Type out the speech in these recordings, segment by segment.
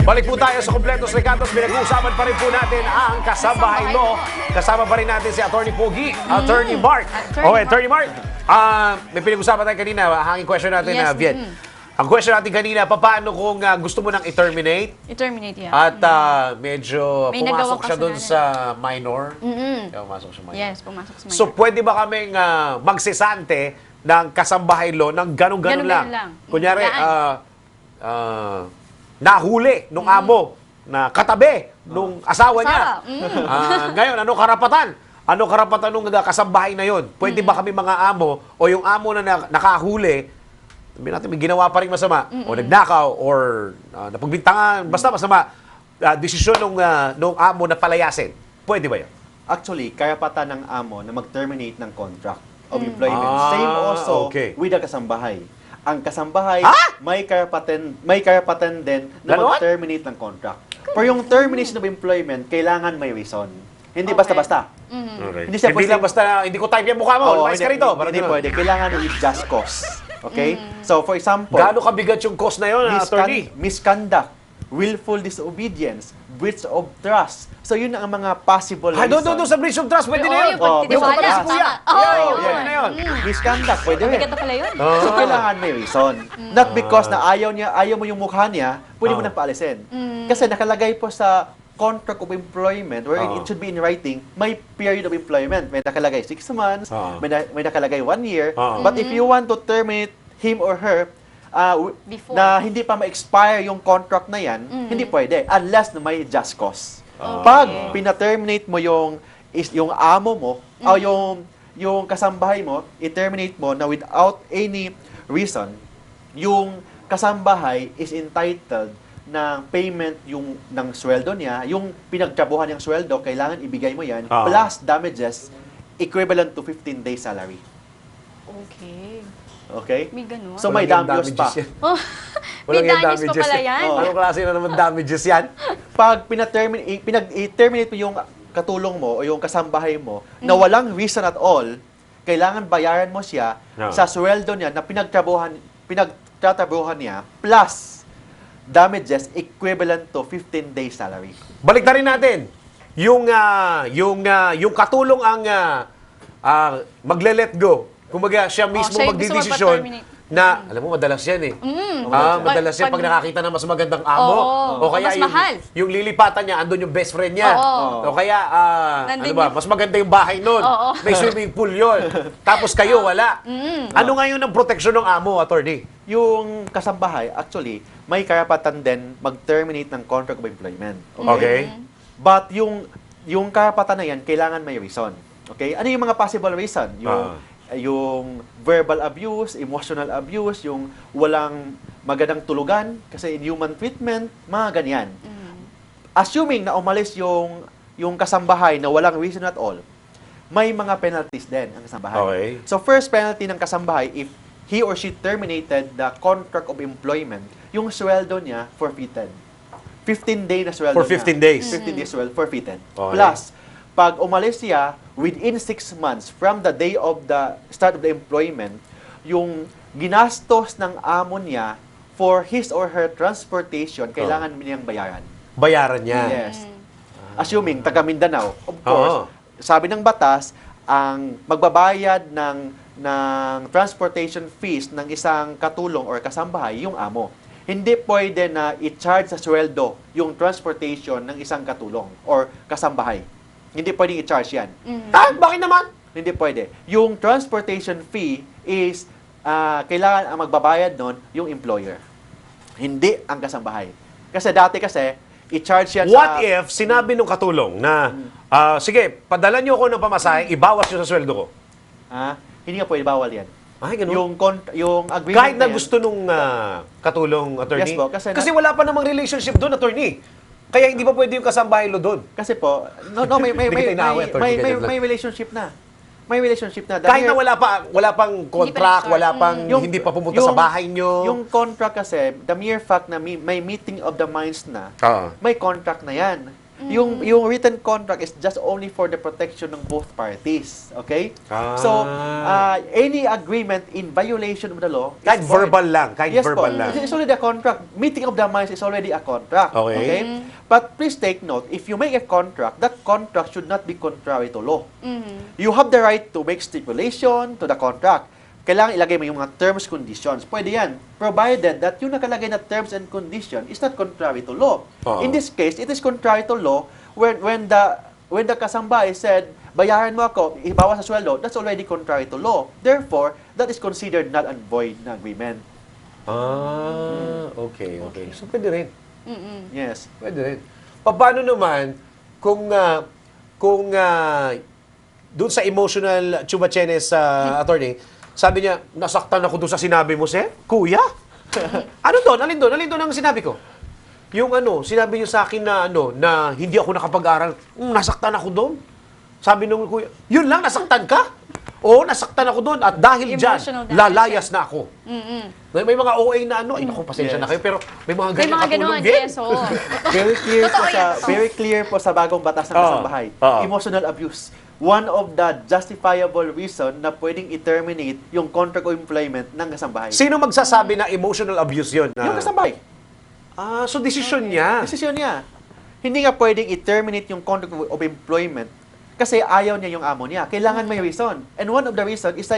Balik po tayo sa Kompletos Recatos. Pinag-uusapan pa rin po natin ang kasambahay law. Kasama pa rin natin si Attorney Pogi, Attorney Mark. Okay, Attorney Mark. May pinag-usapan tayo kanina. Hanging question natin, Yes, Viet. Ang question natin kanina, paano kung gusto mo nang i-terminate? I-terminate, yeah. At medyo May pumasok nagawang siya doon sa kasalanan. minor? Pumasok siya minor. Yes, pumasok sa minor. So, pwede ba kaming magsisante ng kasambahay law ng ganun-ganun lang? Ganun lang. Kunyari, Laan. nahuli nung amo na katabi nung asawa niya. Ngayon, anong karapatan? Anong karapatan nung kasambahay na yon? Pwede ba kami mga amo o yung amo na nakahuli, sabihin natin, may ginawa pa rin masama, o nagnakaw, or napagbintangan, basta masama, desisyon nung amo na palayasin. Pwede ba yan? Actually, karapatan ng amo na mag-terminate ng contract of employment. Same also with the kasambahay. Ang kasambahay, may karapatan din na Ganon? mag-terminate ng contract. For yung termination of employment, kailangan may reason. Hindi basta-basta. Okay. Hindi siya Hindi lang basta, hindi ko type yung mukha mo, lumayas ka rito. Hindi pwede. Kailangan with just cause. Okay? So, for example, Gaano kabigat yung cost na yun, attorney? misconduct, willful disobedience, breach of trust. So, yun ang mga possible Doon reasons. sa breach of trust, pwede na yun. yung pagtitiwala. Yung kapatid si kuya. Yun. Na yun. Misconduct, pwede rin. Mabigat na pala yun. So, kailangan may reason. Not because na ayaw mo yung mukha niya, pwede mo nang paalisin. Kasi nakalagay po sa contract of employment, wherein it should be in writing, may period of employment. May nakalagay 6 months, may nakalagay 1 year. But if you want to terminate him or her, Before. na hindi pa ma-expire yung contract na yan, hindi pwede. Unless na may just cause. Pag pina-terminate mo yung amo mo, o yung kasambahay mo, i-terminate mo na without any reason, yung kasambahay is entitled ng payment ng sweldo niya, yung pinagtrabuhan niyang sweldo, kailangan ibigay mo yan, plus damages equivalent to 15 days salary. Okay. Okay? May ganun. So may damages pa. Oh, may damages pa pala yan. Anong klase na naman damages yan? Pag i-terminate mo yung katulong mo o yung kasambahay mo na walang reason at all, kailangan bayaran mo siya sa sweldo niya na pinagtatrabuhan niya plus damages equivalent to 15 days salary. Balik na rin natin. Yung katulong ang magle-let go. Kumbaga, siya mismo siya yung gusto magdidesisyon magpa-terminate. na, alam mo, madalas yan eh. Madalas yan pag nakakita ng mas magandang amo. Oo, o kaya mas mahal. yung lilipatan niya, andun yung best friend niya. Oo. O kaya, Nandun mas maganda yung bahay nun. Oo. May swimming pool yun. Tapos kayo, wala. Ano ngayon ang proteksyon ng amo, attorney? Yung kasambahay, actually, may karapatan din mag-terminate ng contract of employment. Okay? But yung karapatan na yan, kailangan may reason. Okay? Ano yung mga possible reason? Yung verbal abuse, emotional abuse, yung walang magandang tulugan, kasi inhuman treatment, mga ganyan. Assuming na umalis yung kasambahay na walang reason at all, may mga penalties din ang kasambahay. Okay. So first penalty ng kasambahay, if he or she terminated the contract of employment, yung sweldo niya forfeited. 15-day na sweldo For 15 days. 15 days sweldo forfeited. Okay. Plus, pag umalis siya, within 6 months from the day of the start of the employment, yung ginastos ng amo niya for his or her transportation, kailangan niyang bayaran. Bayaran niya. Yes. Assuming, taga Mindanao, of course, sabi ng batas, ang magbabayad ng transportation fees ng isang katulong or kasambahay, yung amo. Hindi pwede na i-charge sa sweldo yung transportation ng isang katulong or kasambahay. Hindi pwedeng i-charge yan. Bakit naman? Hindi pwede. Yung transportation fee is, kailangan ang magbabayad nun yung employer. Hindi ang kasambahay. Kasi dati i-charge yan What if sinabi nung katulong na, sige, padala niyo ako ng pamasahe, ibawas niyo sa sweldo ko? Hindi nga pwede, bawal yan. Ay, ganun. Yung agreement Kahit na yan, gusto nung katulong, attorney? Yes po, kasi wala pa namang relationship doon, attorney. Kaya hindi pa pwede yung kasambahay lo doon. Kasi po, may relationship na. May relationship na. Kahit na wala pang contract, wala pang hindi pa pumunta sa bahay nyo. Yung contract kasi, the mere fact na may meeting of the minds na, may contract na yan. Yung written contract is just only for the protection ng both parties. Okay? So, any agreement in violation of the law is Kahit void. verbal lang. Kahit Yes verbal po. lang. It's already a contract. Meeting of the minds is already a contract. Okay. But please take note, if you make a contract, that contract should not be contrary to law. Mhm. You have the right to make stipulation to the contract. Kailangan ilagay mo yung mga terms, conditions. Pwede yan. Provided that yung nakalagay na terms and condition is not contrary to law. Oo. In this case, it is contrary to law when the kasambahay said, bayaran mo ako, ibawas sa sweldo, that's already contrary to law. Therefore, that is considered null and void na agreement. Okay. So, pwede rin. Mhm. Yes. Pwede rin. Paano naman kung doon sa emotional chumachenes attorney, sabi niya, nasaktan ako doon sa sinabi mo, sir? Kuya? Ano doon? Alin doon ang sinabi ko? Yung sinabi niyo sa akin na hindi ako nakapag-aral. Nasaktan ako doon. Sabi nung kuya, yun lang, nasaktan ka? Oo, nasaktan ako doon. At dahil dyan, Emotional damage lalayas na ako. Mhm. May mga OA na ay naku, pasensya Yes. na kayo, pero may mga May ganyan mga katulong ganon, din. yes, oo. Very clear po sa bagong batas ng Oo. kasambahay. Oo. Emotional abuse. One of the justifiable reason na pwedeng i-terminate yung contract of employment ng kasambahay. Sino magsasabi na emotional abuse yun? Yung kasambahay. So decision niya. Desisyon niya. Hindi nga pwedeng i-terminate yung contract of employment kasi ayaw niya yung amo niya. Kailangan may reason. And one of the reason is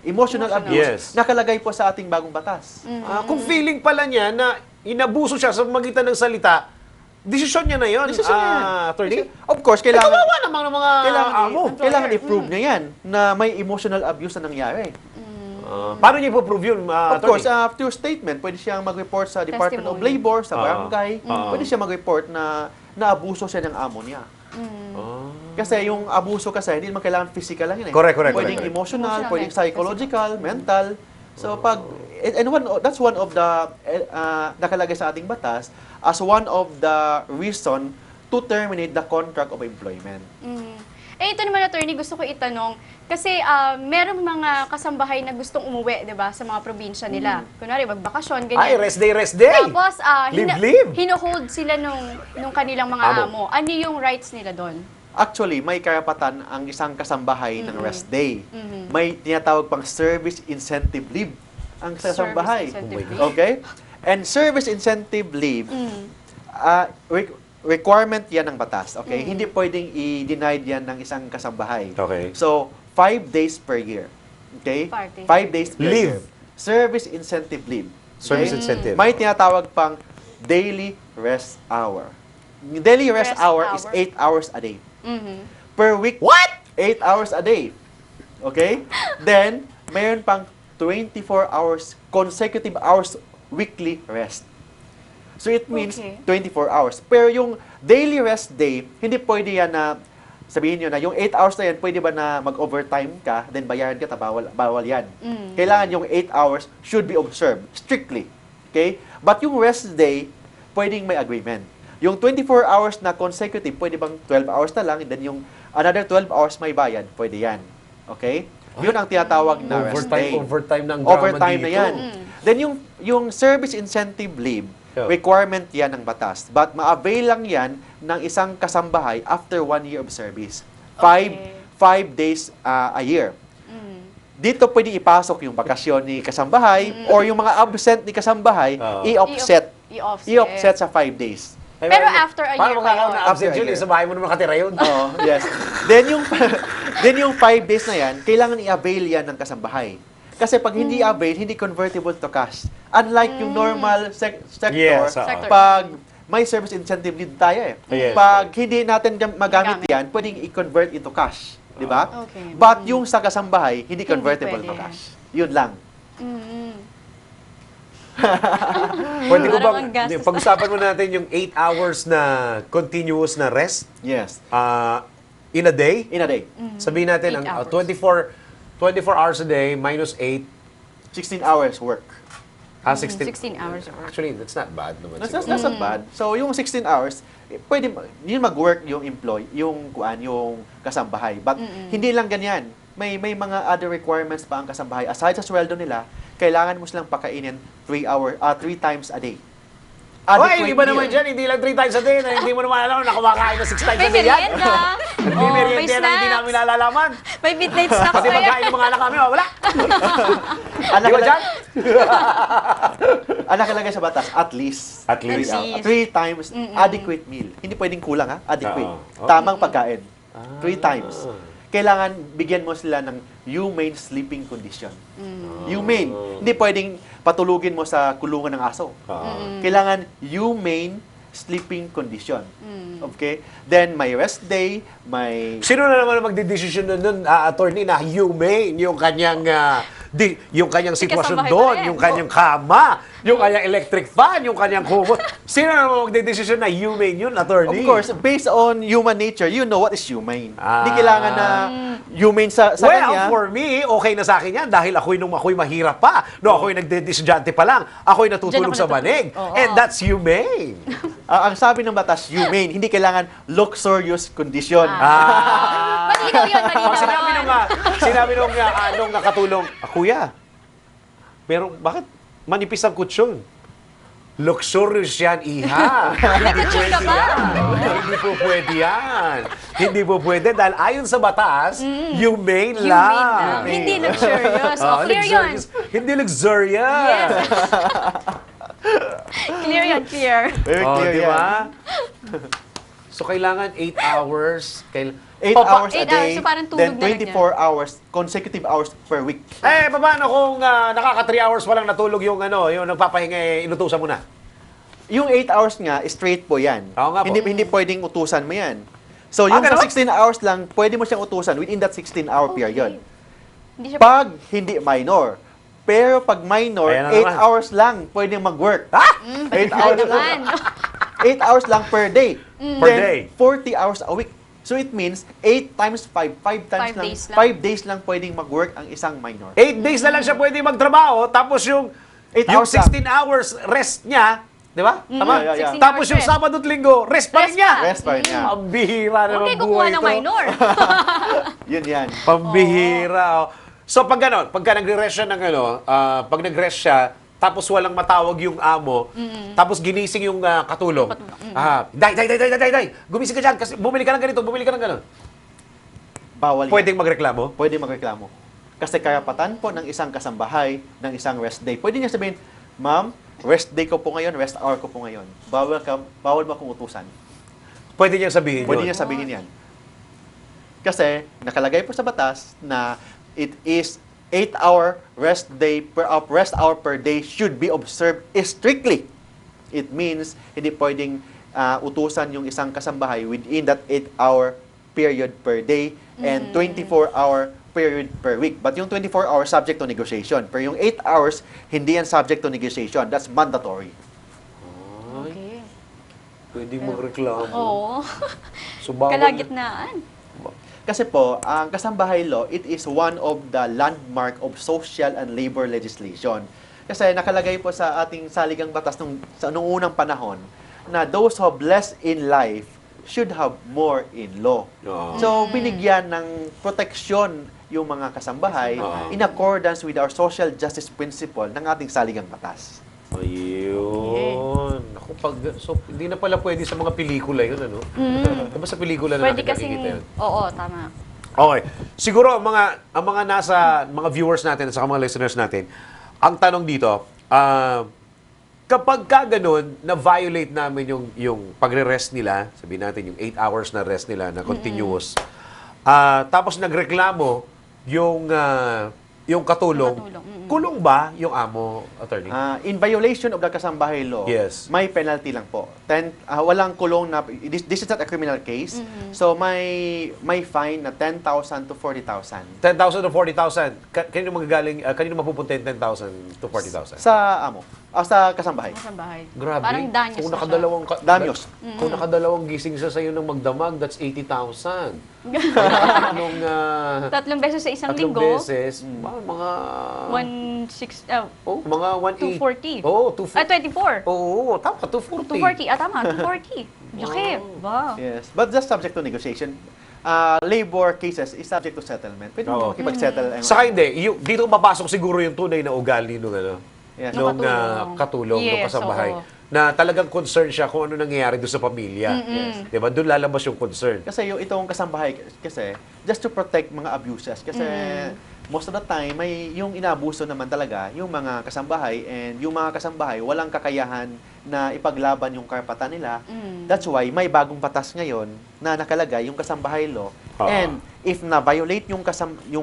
emotional abuse Yes. nakalagay po sa ating bagong batas. Kung feeling pala niya na inabuso siya sa magitan ng salita, desisyon niya na yun, Desisyon niya yan. attorney. Of course, Kailangan, kailangan kawawa naman ng mga amo. kailangan i-prove niya yan na may emotional abuse na nangyari. Paano niya ipoprove yun, Of attorney? course, through statement, pwede siyang mag-report sa Department of Testimony. Labor, sa Ah. barangay. Ah. Pwede siya mag-report na naabuso siya ng amo niya. Kasi yung abuso kasi, hindi naman kailangan physical lang yun eh. Correct. Pwedeng emotional, Emotional, pwedeng physical. psychological, mental. So that's one of the nakalagay sa ating batas as one of the reason to terminate the contract of employment. Ito naman, attorney, gusto ko itanong, kasi merong mga kasambahay na gustong umuwi, di ba, sa mga probinsya nila. Kunwari, magbakasyon, ganyan. Ay, rest day. Tapos, Live. hino-hold sila nung kanilang mga amo. Ano yung rights nila doon? Actually, may karapatan ang isang kasambahay ng rest day. May tinatawag pang service incentive leave ang kasambahay. Service incentive Oh my leave. Okay? And service incentive leave, requirement yan ng batas. Okay? Hindi pwedeng i-deny yan ng isang kasambahay. Okay. So, 5 days per year. Okay? 5 days. 5 days per Leave. year. Service incentive leave. Service Okay? incentive. May tinatawag pang daily rest hour. Daily rest Rest hour is hour. 8 hours a day. Mhm. Per week, What? 8 hours a day. Okay? Then, mayroon pang 24 hours, consecutive hours weekly rest. So, it means Okay. 24 hours. Pero yung daily rest day, hindi pwede yan na, sabihin nyo na, yung 8 hours na yan, pwede ba na mag-overtime ka, then bayaran ka, bawal yan. Kailangan yung 8 hours should be observed, strictly. Okay? But yung rest day, pwedeng may agreement. Yung 24 hours na consecutive, pwede bang 12 hours na lang, and then yung another 12 hours may bayad, pwede yan. Okay? Yun ang tinatawag na rest day. Overtime na ang drama Overtime na dito. yan. Then yung service incentive leave, Yeah. requirement yan ng batas. But ma-avail lang yan ng isang kasambahay after 1 year of service. Okay. 5 days a year. Dito pwede ipasok yung bakasyon ni kasambahay or yung mga absent ni kasambahay, Oo. i-offset. I-offset. I-offset sa 5 days. Pero after a year Paano pa makakaw yun? na After absent a yun? year. Sa bahay mo naman nakatira yun. Oh, yes. Then yung 5 days na yan, kailangan i-avail yan ng kasambahay. Kasi pag hindi avail, hindi convertible to cash. Unlike yung normal sector, Yes, Sector. pag may service incentive leave tayo eh. Yes. Pag hindi natin magamit yan, pwedeng i-convert into cash. Di ba? Okay. But yung sa kasambahay, hindi convertible to pwede. cash. Yun lang. Pwede ko Parang bang, ang gastos. pag-usapan mo natin yung 8 hours na continuous na rest Yes. in a day? In a day. Sabihin natin, 8 ang hours. 24 hours a day minus 8, 16 hours work. 16. 16 hours of work. Actually, that's not bad naman That's siguro. not bad. So, yung 16 hours, pwede yun mag-work yung yung kasambahay. But hindi lang ganyan. May mga other requirements pa ang kasambahay. Aside sa sweldo nila, kailangan mo silang pakainin 3 times a day. adequate Oy, iba meal. naman dyan, hindi lang 3 times a day, na hindi mo naman alam na kumakain na 6 times May a day yan. merienda. May Oh, may merienda na hindi snacks. namin nalalaman. May midnight snacks Pati pa yan. pagkain ng mga anak kami, wala. Ang Di ba dyan? Ang nakalagay sa batas, at least. At least. 3 times adequate meal. Hindi pwedeng kulang, ha? Adequate. Oo. Tamang pagkain. 3 times. Kailangan bigyan mo sila ng humane sleeping condition. Humane. Hindi pwedeng patulugin mo sa kulungan ng aso. Kailangan humane sleeping condition. Okay? Then, may rest day, may... Sino na naman ang magdidesisyon nun, attorney, na humane yung kanyang yung kanyang sitwasyon kasambahay doon, pa rin. yung kanyang kama, yung kanyang electric fan, yung kanyang kumot. Sino na naman magdidesisyon na humane yun, Of attorney? course, based on human nature, you know what is humane. Ah. Hindi kailangan na humane sa Well, kanya. for me, okay na sa akin yan dahil ako'y mahirap pa. No, ako'y nagdidisyante pa lang. Ako'y natutulog Diyan sa ako banig. natutulog. Oo. And that's humane. Ang sabi ng batas, humane. Hindi kailangan luxurious condition. Malinaw yun, malinaw. Pag sinabi nung nakatulong, Kuya, pero bakit manipis ang kutsyon? Luxurious yan, iha. Hindi kutsyon ka pwede ba? yan. Hindi po pwede yan. Hindi po pwede dahil ayon sa batas, humane Humane lang. lang. Hindi luxurious. Oh, Clear yun. luxurious. Hindi luxurious. Clear yun, clear. Very Oh, clear di yan. ba? So, kailangan 8 hours. 8 Oh, hours a 8 hours, day, so parang tulog then na lang 24 hours, consecutive hours per week. Paano kung nakaka 3 hours pa lang natulog yung yung nagpapahinga, inutusan mo na? Yung 8 hours nga, straight po yan. Oo nga po. Hindi pwedeng utusan mo yan. So, yung ganun? sa 16 hours lang, pwede mo siyang utusan within that 16-hour period. Hindi siya Pag hindi minor. Pero pag minor, Ayan na 8 naman. hours lang pwedeng mag-work. Ha? 8 hours lang. naman. 8 hours lang per day. Per Then, day. 40 hours a week. So it means 8 times 5. 5 times 5 lang. days lang. 5 days lang pwedeng mag-work ang isang minor. 8 days na lang siya pwede magtrabaho, tapos yung 8 yung hours lang. 16 hours rest niya, di ba? Tama? Yeah, yeah, yeah. 16 Tapos hours yung rest. Sabado at Linggo, rest pa rin Rest niya. pa. Rest pa rin niya. Ang bihira naman Okay, kukuha buhay ng ito. minor. Yun yan. Pambihira. Oh. So pag gano'n, pagka nagre-rest siya ng pag nag-rest siya, tapos walang matawag yung amo, tapos ginising yung katulong. Day, gumising ka dyan, kasi bumili ka ng ganito, bumili ka ng gano'n. Bawal yan. Pwedeng magreklamo? Pwede magreklamo. Kasi karapatan po ng isang kasambahay ng isang rest day. Pwede niya sabihin, Ma'am, rest day ko po ngayon, rest hour ko po ngayon. Bawal mo akong utusan. Pwede niya sabihin Pwede yun. niya sabihin yan. Kasi nakalagay po sa batas na it is 8-hour rest hour per day should be observed strictly. It means hindi pwedeng utusan yung isang kasambahay within that 8-hour period per day and 24-hour period per week. But yung 24 hours subject to negotiation. Pero yung 8 hours, hindi yan subject to negotiation. That's mandatory. Okay. Pwede magreklamo. Oo. So, bawal. Kalagitnaan. Kasi po, ang kasambahay law, it is one of the landmark of social and labor legislation. Kasi nakalagay po sa ating saligang batas nung unang panahon na those who have less in life should have more in law. Oo. So, binigyan ng proteksyon yung mga kasambahay Oo. in accordance with our social justice principle ng ating saligang batas. Ayun. Ako, so, hindi na pala pwede sa mga pelikula yun, ano? Diba sa pelikula na Pwede natin kasing, nakikita yun? oo, tama. Okay. Siguro, ang mga nasa, mga viewers natin at saka mga listeners natin, ang tanong dito, kapag ka ganun, na-violate namin yung pagre-rest nila, sabihin natin yung 8 hours na rest nila na continuous, tapos nagreklamo yung katulong, kulong ba yung amo, attorney? In violation of the kasambahay law, Yes. may penalty lang po. Walang kulong na, this is not a criminal case, so may fine na 10,000 to 40,000. 10,000 to 40,000. Kanino mapupunta yung 10,000 to 40,000? Sa amo, sa kasambahay. Sa bahay. Grabe. Parang danyos Kung na siya. nakadalawang Danyos. Kung nakadalawang gising siya sa'yo ng magdamag, that's 80,000. Nung Tatlong beses sa isang tatlong linggo. beses, mga 1,600, mga 180. 240. Oh, 240. 24. Oo, tama, 240. 240. Tama, 240. Laki. Ba? Yes, but just subject to negotiation. Labor cases is subject to settlement. Pwede mo Oo. makipag-settle. Saka hindi, dito mapasok siguro yung tunay na ugali nung Yes. nung Nung katulong, nung Yes, kasambahay. oo. na talagang concern siya kung ano nangyayari doon sa pamilya. Di ba? Doon lalabas yung concern. Kasi yung itong kasambahay, kasi just to protect mga abuses. Kasi most of the time, may yung inaabuso naman talaga yung mga kasambahay, and yung mga kasambahay walang kakayahan na ipaglaban yung karapatan nila. That's why may bagong batas ngayon na nakalagay yung kasambahay law. And if na-violate yung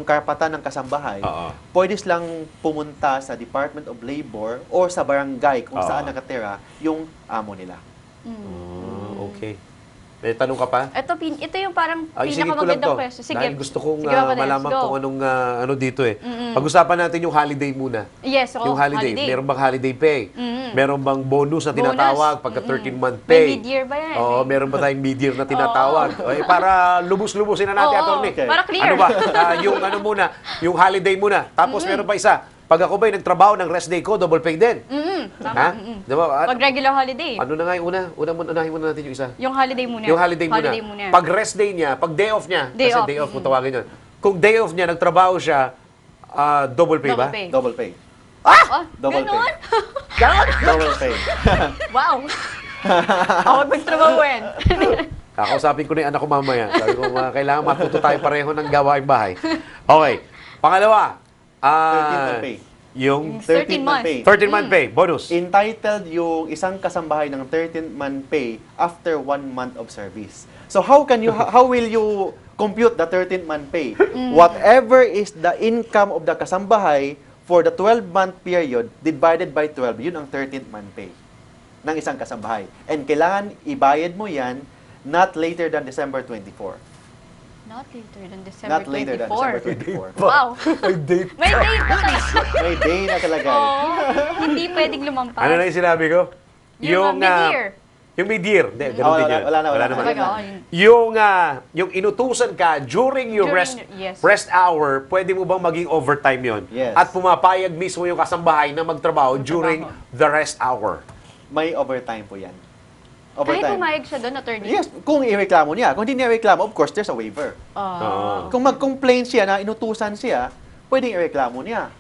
karapatan ng kasambahay, pwede silang pumunta sa Department of Labor or sa barangay kung saan nakatira yung amo nila. Okay. May tanong ka pa? Ito yung parang Isingit ko lang pinakamagandang to. question. Sige. Dahil gusto kong Sige, Papa Des, malaman go. kung anong ano dito eh. Pag-usapan natin yung holiday muna. Yes, Yung holiday. Meron bang holiday pay? Meron bang bonus na tinatawag pagka 13-month May pay? mid-year ba yan? Oo, meron ba tayong mid-year na tinatawag? Okay, para lubos-lubusin na natin, Oo, attorney. okay. para clear. Ano ba? Yung ano muna, yung holiday muna. Tapos meron pa isa. Pag ako ba'y nagtrabaho ng rest day ko, double pay din. Tama. Ha? Diba? Pag regular holiday. Ano na nga yung una? Unahin muna natin yung isa. Yung holiday muna. Yung holiday muna. Pag rest day niya, pag day off niya, Day kasi off, day off kung tawagin yun. Kung day off niya, nagtrabaho siya, double pay ba? Double pay. Double pay. Ah, Double ganon? Ganon! Double pay. Wow. Ako magtrabahuin. Kakausapin ko na yung anak ko mamaya. Sabi ko, kailangan matuto tayo pareho ng gawaing bahay. Okay. Pangalawa, 13th pay. yung 13 months. pay. 13-month pay, bonus. Entitled yung isang kasambahay ng 13th-month pay after 1 month of service. So how will you compute the 13th-month pay? Whatever is the income of the kasambahay for the 12-month period divided by 12, yun ang 13th-month pay ng isang kasambahay. And kailangan ibayad mo yan not later than December 24. Not later than December Not later than December 24. Wow. May date. May date na talaga. May day na kalagay. Oo. Hindi pwedeng lumampas. Ano na yung sinabi ko? Yung mid-year. Yung mid-year. Hindi, ganun din yun. Wala na. naman. Talaga, oh, Yung inutusan ka during your Yes. rest hour, pwede mo bang maging overtime yon? Yes. At pumapayag mismo yung kasambahay na magtrabaho during the rest hour. May overtime po yan. Kahit Overtime. pumayag siya doon, attorney. Yes, kung ireklamo niya. Kung hindi niya ireklamo, of course, there's a waiver. Ah. Kung mag-complain siya na inutusan siya, pwedeng ireklamo niya.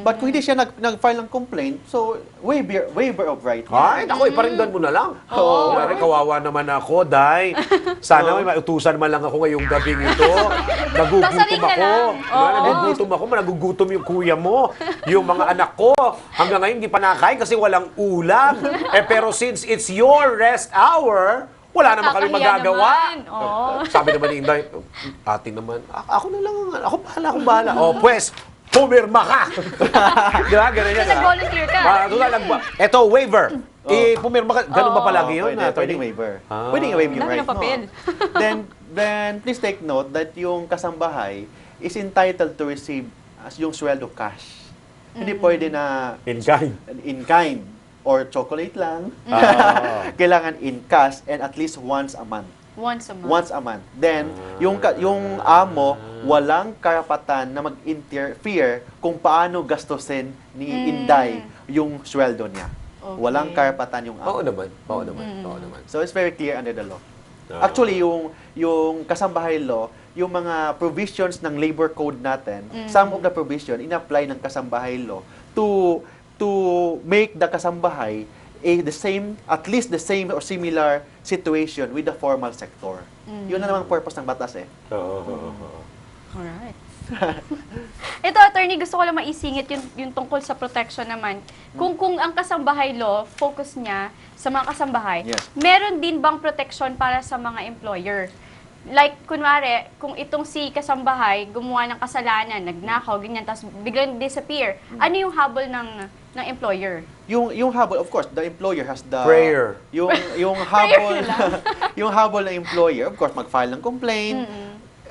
But kung hindi siya nag-file ng complaint, so waiver of right. Ay, naku, iparinggan mo na lang. Oo. Kunwari, kawawa naman ako, Day. Sana may mautusan man lang ako ngayong gabing ito. Nagugutom Pasarin ka ako. lang. Oo. Nagugutom ako, nagugutom yung kuya mo. Yung mga anak ko, hanggang ngayon hindi pa nakain kasi walang ulam. Pero since it's your rest hour, wala naman kami Nakakahiya magagawa. naman. Oo. Sabi naman ni Inday, atin naman, ako na lang, akong bahala. O, pues, pumirma ka! Di ba? Ganun yan. Kasi nag-volunteer ka. Ito, waiver. Pumirma ka. Ganun ba palagi yun? Pwede, pwedeng waiver. Pwedeng i-waive yung Dami right ng papel. mo. Then, please take note that yung kasambahay is entitled to receive yung sweldo cash. Hindi pwede na In kind. in kind or chocolate lang. Kailangan in cash and at least once a month. Once a month. Once a month. Then, yung amo, walang karapatan na mag-interfere kung paano gastusin ni Inday yung sweldo niya. Okay. Walang karapatan yung Oo amo. naman. Oo naman. So, it's very clear under the law. Actually, yung kasambahay law, yung mga provisions ng labor code natin, some of the provision in-apply ng kasambahay law to make the kasambahay at least the same or similar situation with the formal sector. Yun na namang purpose ng batas eh. Alright. Ito, attorney, gusto ko lang maisingit yung tungkol sa protection naman. Kung ang kasambahay law, focus niya sa mga kasambahay, Yes. meron din bang protection para sa mga employer? Like, kunwari, kung itong si kasambahay gumawa ng kasalanan, nagnakaw, ganyan, tapos biglang disappear, ano yung habol ng employer? Yung habol, of course, the employer has the Prayer. Yung habol yung habol ng employer, of course, mag-file ng complaint.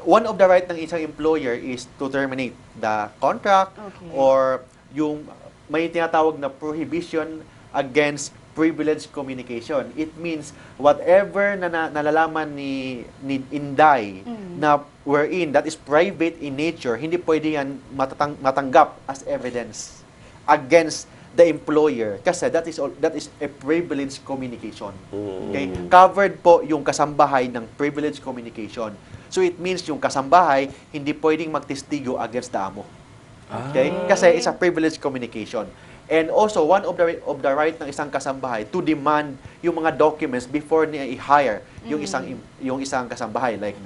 One of the right ng isang employer is to terminate the contract or yung may tinatawag na prohibition against privileged communication. It means whatever na nalalaman ni Inday na wherein that is private in nature, hindi pwede yan matanggap as evidence against the employer kasi that is a privileged communication. Okay? Covered po yung kasambahay ng privileged communication. So it means yung kasambahay hindi pwedeng magtestigo against the amo. Okay? Kasi it's a privileged communication. And also, one of the right ng isang kasambahay to demand yung mga documents before niya i-hire yung isang kasambahay, like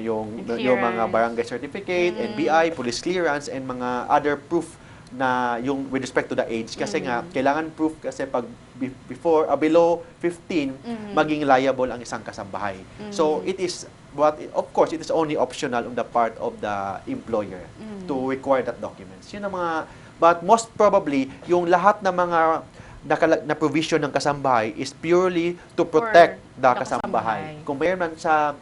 yung mga barangay certificate, NBI, police clearance, and mga other proof na yung with respect to the age. Kasi nga, kailangan proof kasi pag below 15, maging liable ang isang kasambahay. So, it is, of course, it is only optional on the part of the employer to require that documents. Yun ang mga, but most probably, yung lahat ng mga na provision ng kasambahay is purely to protect the kasambahay. Kung mayroon man sa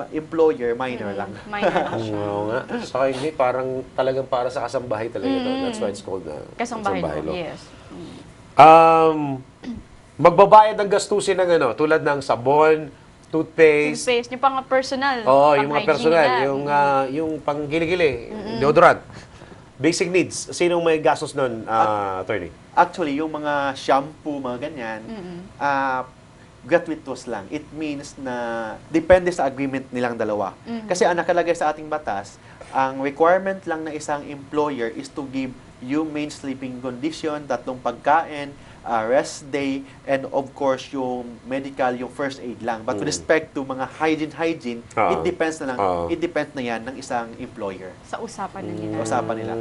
employer, minor lang. Minor lang siya. Oo nga. Saka hindi, parang talagang para sa kasambahay talaga ito. That's why it's called Kasambahay law, yes. Magbabayad ng gastusin ng tulad ng sabon, toothpaste. Toothpaste, yung pang personal. Oo, yung mga pang-hygiene personal. nila. Yung pang gili-gili, deodorant. Basic needs. Sinong may gastos nun, attorney? Actually, yung mga shampoo, mga ganyan, gratuitous lang. It means na depende sa agreement nilang dalawa. Kasi ang nakalagay sa ating batas, ang requirement lang ng isang employer is to give humane sleeping condition, 3 pagkain, rest day, and of course, yung medical, yung first aid lang. But with respect to mga hygiene, it depends na lang. It depends na yan ng isang employer. Sa usapan na nila. Usapan nila.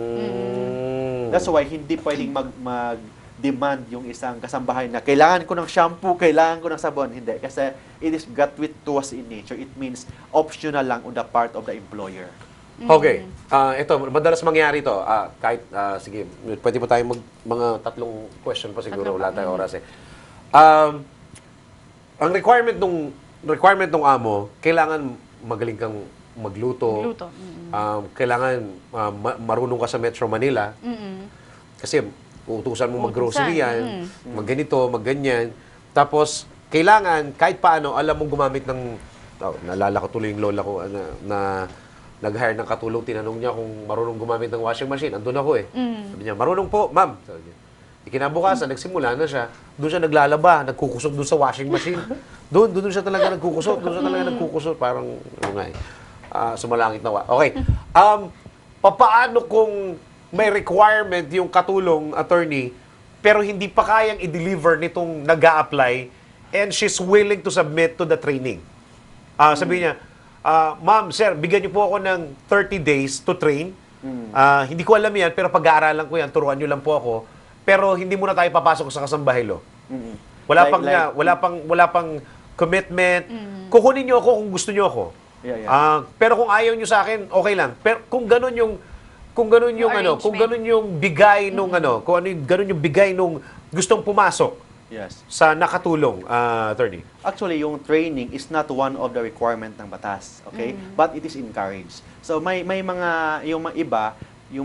That's why hindi pwedeng mag-demand yung isang kasambahay na kailangan ko ng shampoo, kailangan ko ng sabon. Hindi. Kasi it is gratuitous in nature. It means optional lang on the part of the employer. Okay. Ito, madalas mangyari ito. Kahit, sige, pwede pa tayo mga 3 question pa siguro. Wala tayong oras eh. Ang requirement ng amo, kailangan magaling kang magluto. Kailangan marunong ka sa Metro Manila. Kasi uutusan mo mag-grocery yan, magganito, magganyan. Tapos, kailangan, kahit paano, alam mong gumamit ng, naalala ko tuloy yung lola ko na nag-hire ng katulong, tinanong niya kung marunong gumamit ng washing machine. Andun ako eh. Sabi niya, marunong po, ma'am. Sabi niya. Ikinabukasan, nagsimula na siya. Doon siya naglalaba, nagkukusot doon sa washing machine. Doon siya talaga nagkukusot. Parang, sumalangit na Okay. Papaano kung may requirement yung katulong attorney, pero hindi pa kayang i-deliver nitong nag-a-apply and she's willing to submit to the training? Sabi niya, ma'am, sir, bigyan niyo po ako ng 30 days to train. Hindi ko alam yan, pero pag-aaralan ko yan, turuan niyo lang po ako. Pero hindi muna tayo papasok sa kasambahay law. Wala pang commitment. Kukunin niyo ako kung gusto niyo ako. Pero kung ayaw niyo sa akin, okay lang. Pero kung ganun yung bigay nung ganun yung bigay nung gustong pumasok. Yes. Sa nakatulong, attorney. Actually, yung training is not one of the requirement ng batas, okay? But it is encouraged. So may mga yung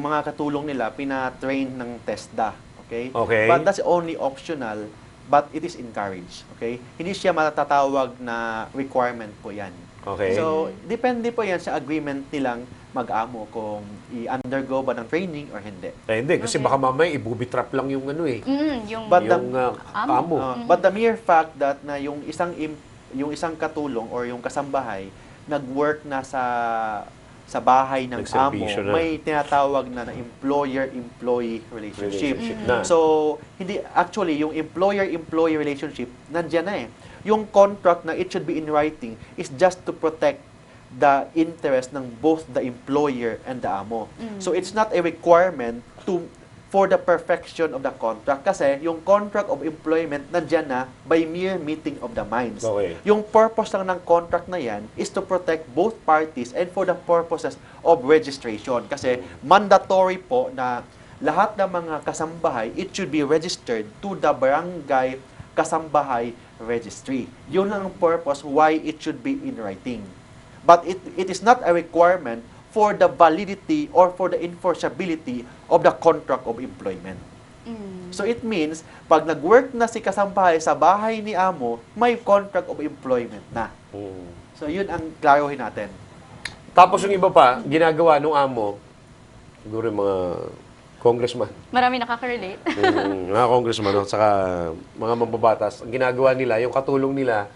mga katulong nila pina-train ng TESDA, okay? Okay. But that's only optional, but it is encouraged, okay? Hindi siya matatawag na requirement po 'yan. Okay. So, depende po 'yan sa agreement nilang mag-amo kung i-undergo ba ng training or hindi. Hindi, kasi baka mamaya ibubitrap lang yung amo. But the mere fact that na yung isang katulong or yung kasambahay nag-work na sa bahay ng amo, may tinatawag na employer-employee relationship. So, yung employer-employee relationship, nandiyan na eh. Yung contract na it should be in writing is just to protect the interest ng both the employer and the amo. So it's not a requirement for the perfection of the contract kasi yung contract of employment nandiyan na by mere meeting of the minds. Okay. Yung purpose lang ng contract na yan is to protect both parties and for the purposes of registration kasi mandatory po na lahat ng mga kasambahay, it should be registered to the barangay kasambahay registry. Yun lang ang purpose why it should be in writing. But it is not a requirement for the validity or for the enforceability of the contract of employment. So it means, pag nag-work na si kasambahay sa bahay ni amo, may contract of employment na. So yun ang klarohin natin. Tapos yung iba pa, ginagawa nung amo, siguro yung mga congressman. Marami nakaka-relate. Mga congressman, at saka mga mambabatas, ang ginagawa nila, yung katulong nila,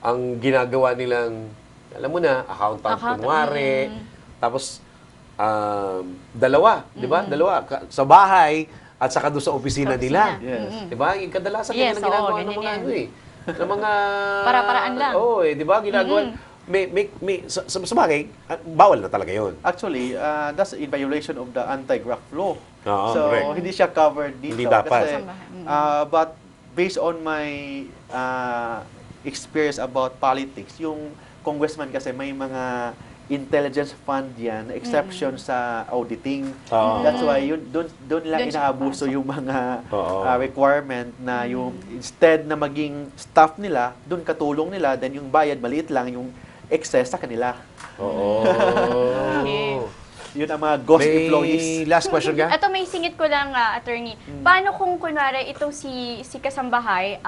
ang ginagawa nilang alam mo na, accountant kunwari. Tapos, dalawa, di ba? Dalawa. Sa bahay, at saka doon sa opisina Opisina. nila. Yes. Di ba? Yung kadalasan Yes, yan ang ginagawa oo, ng ganyan mga yan. ano eh. Ng mga... Para-paraan lang. Oo di ba? Ginagawa. Sa bagay, bawal na talaga yun. Actually, that's in violation of the anti-graft law. Oo, So, correct. hindi siya covered dito. Hindi dapat. Kasi, but based on my experience about politics, yung congressman kasi may mga intelligence fund yan, exception sa auditing. Oo. That's why yun doon lang Doon siya inaabuso yung mga Oo. requirement na yung instead na maging staff nila, doon katulong nila, then yung bayad maliit lang, yung excess sa kanila. Oo. Okay. Yun ang mga ghost May employees. last question ka? Ito may singit ko lang, attorney. Paano kung kunwari itong si kasambahay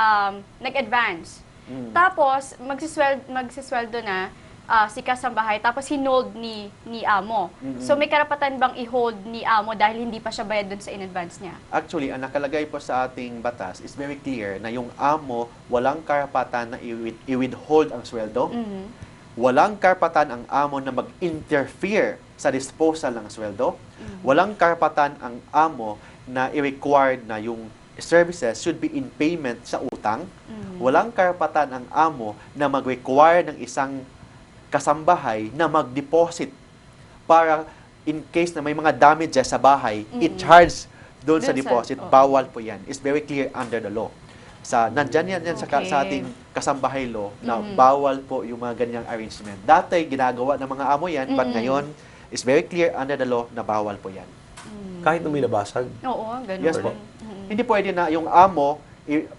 nag-advance? Tapos magsisweldo na si kasambahay tapos hinold ni amo. So may karapatan bang i-hold ni amo dahil hindi pa siya bayad dun sa in-advance niya? Actually, ang nakalagay po sa ating batas is very clear na yung amo walang karapatan na i-withhold ang sweldo. Walang karapatan ang amo na mag-interfere sa disposal ng sweldo. Walang karapatan ang amo na i-require na yung services should be in payment sa utang. Walang karapatan ang amo na mag-require ng isang kasambahay na mag-deposit para in case na may mga damages sa bahay, i-charge doon sa Doon sa- deposit. oo. Bawal po yan. It's very clear under the law. Nandyan yan sa Okay. ating kasambahay law na bawal po yung mga ganyang arrangement. Dati, ginagawa ng mga amo yan, but ngayon, it's very clear under the law na bawal po yan. Kahit na may nabasag. Oo, ganun. Yes po. Hindi pwede na yung amo,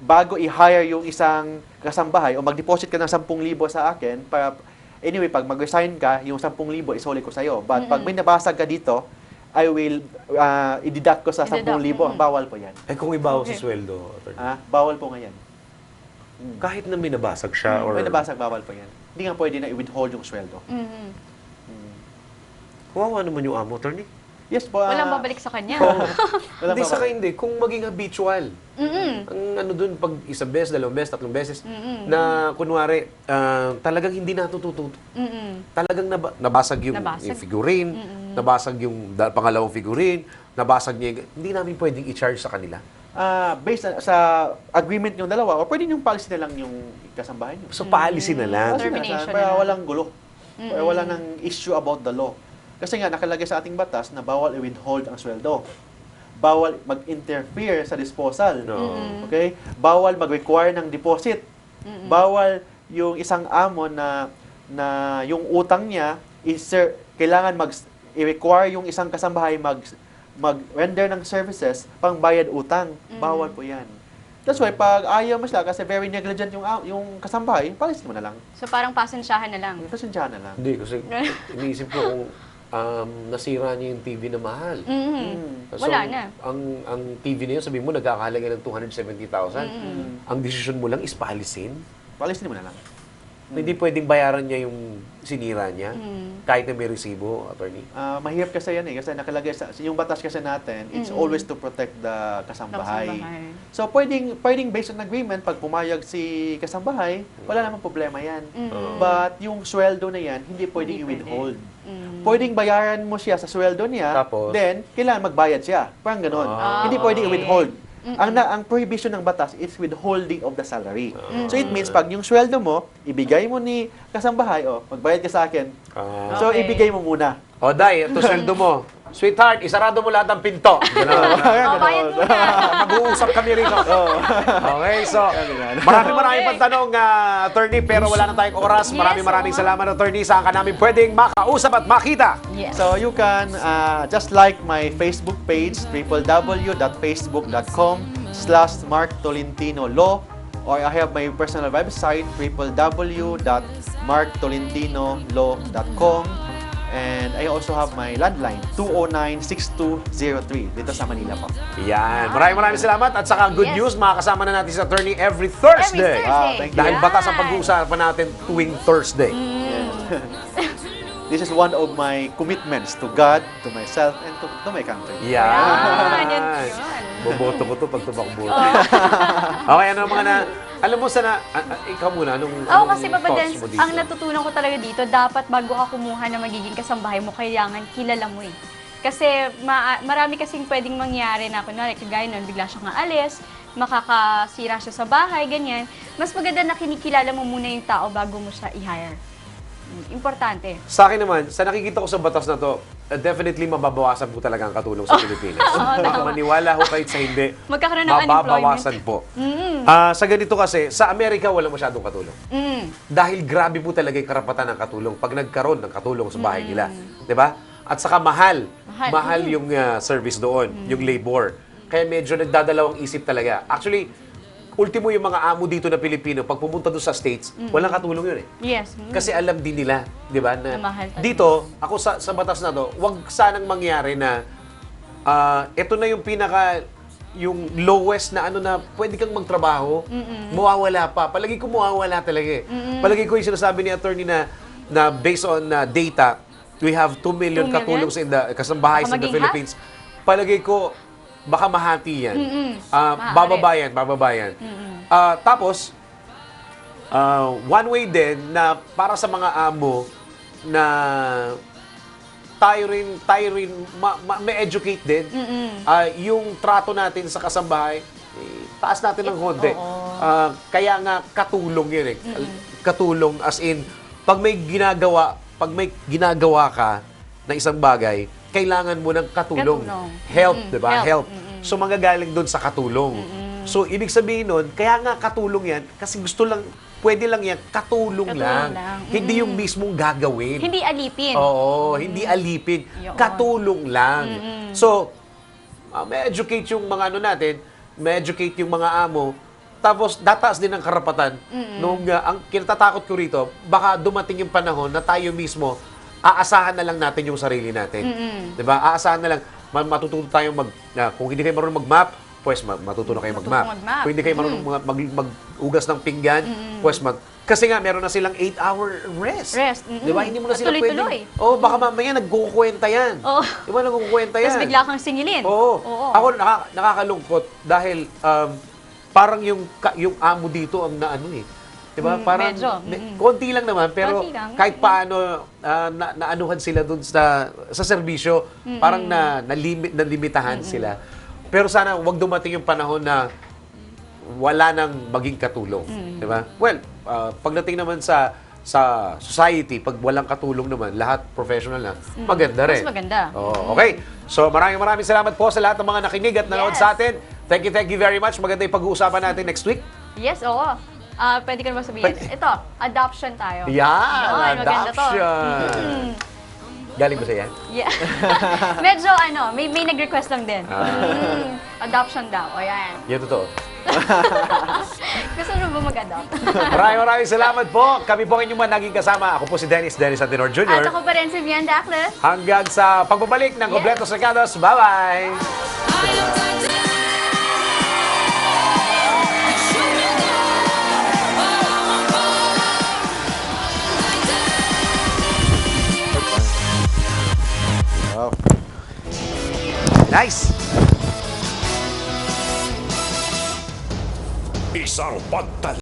bago i-hire yung isang kasambahay o mag-deposit ka ng 10,000 sa akin, para anyway, pag mag-resign ka, yung 10,000 isoli ko sa'yo. But pag may nabasag ka dito, I will i-deduct ko sa 10,000. Bawal po yan. Eh kung ibaw sa Okay. sweldo, attorney. Bawal po nga yan. Kahit na may nabasag siya or... May nabasag, bawal po yan. Hindi nga pwede na i-withhold yung sweldo. Kawawa naman yung amo, attorney. Yes po. Walang babalik sa kanya. Walang Hindi, babalik. saka hindi. Kung maging habitual. Ang ano dun, pag isang beses, dalawang beses, tatlong beses, na kunwari, talagang hindi natututo. Talagang nabasag yung Nabasag. yung figurine, nabasag yung pangalawang figurine, nabasag niya, hindi namin pwedeng i-charge sa kanila. Based sa agreement yung dalawa, o pwede yung policy na lang yung kasambahay nyo. So, policy na lang. Termination Para na lang. walang gulo. Para wala nang issue about the law. Kasi nga, nakalagay sa ating batas na bawal i-withhold ang sweldo. Bawal mag-interfere sa disposal. Okay? Bawal mag-require ng deposit. Bawal yung isang amo na yung utang niya kailangan i-require yung isang kasambahay mag-render ng services pang bayad utang. Bawal po yan. That's why, pag ayaw mo sila kasi very negligent yung kasambahay, palisin mo na lang. So parang pasensyahan na lang. Pasensyahan na lang. Hindi, kasi iniisip ko kung nasira niya yung TV na mahal. So, Wala na. Ang TV na yun, sabi mo, nagkakahalaga ng 270,000. Ang desisyon mo lang is paalisin. Palisin mo na lang. Hindi pwedeng bayaran niya yung sinira niya kahit na may resibo, attorney. Mahirap kasi yan eh. Kasi nakalagay yung batas kasi natin, it's always to protect the kasambahay. Kasambahay. So, pwedeng based on agreement, pag pumayag si kasambahay, wala namang problema yan. But yung sweldo na yan, hindi pwedeng Hindi i-withhold. Pwedeng bayaran mo siya sa sweldo niya, Tapos? then kailangan magbayad siya. Parang ganon. Hindi pwedeng okay. i-withhold. Ang prohibition ng batas is withholding of the salary. So it means pag yung sweldo mo, ibigay mo ni kasambahay, magbayad ka sa akin. So Okay. ibigay mo muna. O, Day, ito sweldo mo. Sweetheart, isarado mo lahat ng pinto. Ganun. Oh, bayad muna. Mag-uusap kami rito. Okay, so maraming pagtanong, attorney, pero wala na tayong oras. Yes, Maraming oo. salamat, attorney. Saan ka namin pwedeng makausap at makita? Yes. So you can just like my Facebook page, www.facebook.com/marktolentino.law, or I have my personal website, www.marktolentino.law.com. And I also have my landline, 209-6203, dito sa Manila po. Yan. Maraming salamat. At saka good Yes. news, makakasama na natin si attorney every Thursday. Thank you. Dahil batas ang Yan. pag-uusapan natin tuwing Thursday. This is one of my commitments to God, to myself, and to my country. Yan. Yan yun. Boboto ko to pag tumakbo. Okay, ano mga na... Alam mo sana, ikaw muna, anong Kasi Papa thoughts Dance, mo dito? ang natutunan ko talaga dito, dapat bago ka kumuha na magiging kasambahay mo, kailangan kilala mo eh. Kasi marami kasing pwedeng mangyari na, kunwari, kagaya nun, bigla siyang aalis, makakasira siya sa bahay, ganyan. Mas maganda na kinikilala mo muna yung tao bago mo siya i-hire. Importante. Sa akin naman, sa nakikita ko sa batas na to, definitely mababawasan po talaga ang katulong sa Pilipinas. Maniwala ho kahit sa hindi, Magkakaroon ng mababawasan po. Sa ganito kasi, sa Amerika wala masyadong katulong. Dahil grabe po talaga yung karapatan ng katulong pag nagkaroon ng katulong sa bahay nila. 'Di ba? At saka mahal. Mahal yung service doon, yung labor. Kaya medyo nagdadalawang isip talaga. Actually, ultimo yung mga amo dito na Pilipino, pag pumunta doon sa States, walang katulong yun eh. Yes. Kasi alam din nila, di ba? Na mahal talaga. Dito, ako sa batas na to, wag sanang mangyari na ito na yung yung lowest na ano na pwede kang magtrabaho, mawawala pa. Palagi ko mawawala talaga eh. Palagi ko yung sinasabi ni attorney na based on data, we have 2 million 2 million? katulong sa kasambahay Baka in the maging Philippines. Palagi ko, baka mahati yan. Maaari. Bababayan. Tapos, one way din na para sa mga amo na tayo rin may educate din. Yung trato natin sa kasambahay, taas natin ng konti. Kaya nga katulong yun eh. Katulong as in, pag may ginagawa ka na isang bagay, kailangan mo ng katulong. Help, di ba? Help. So, manggagaling doon sa katulong. So, ibig sabihin nun, kaya nga katulong yan, kasi pwede lang yan, katulong lang. Hindi yung mismong gagawin. Hindi alipin. Oo, hindi alipin. Yun. Katulong lang. So, may educate yung mga ano natin, may educate yung mga amo, tapos dataas din ang karapatan. Ang kinatatakot ko rito, baka dumating yung panahon na tayo mismo, aasahan na lang natin yung sarili natin. 'Di ba? Aasahan na lang matututo tayong kung hindi kayo marunong mag-map, pues matuto na kayo mag-map. Kung hindi kayo marunong mag-ugas ng pinggan, pues kasi nga meron na silang 8-hour rest. 'Di ba? Hindi mo na sila Tuloy-tuloy. baka mamaya nagkukuwenta yan. Di ba nagkukuwenta yan? Tapos bigla kang singilin. Oo. Ako nakakalungkot dahil parang yung amo dito ang naano eh. 'Di ba? Parang medyo. konti lang naman pero Konti lang. kahit paano naanuhan sila doon sa serbisyo, parang nalimitahan sila. Pero sana wag dumating yung panahon na wala nang maging katulong, 'di ba? Well, pagdating naman sa society, pag walang katulong naman, lahat professional na, maganda rin. Mas maganda. Oh, okay. So maraming salamat po sa lahat ng mga nakinig at nanood Yes. sa atin. Thank you very much. Maganda yung pag-uusapan natin next week. Yes, oo. Pwede ka naman sabihin. Ito, adoption tayo. Yan, Maganda to. adoption. Galing ba sa yan? Yeah. Medyo may nag-request lang din. Adoption daw. O yan. Yan totoo. Gusto mo ba mag-adopt? Maraming salamat po. Kami po ang inyong naging kasama. Ako po si Dennis Antenor At Jr. ako pa rin si Vian Dacles. Hanggang sa pagbabalik ng Kompletos Recados. Bye-bye! Wow. Nice! Isang pagtal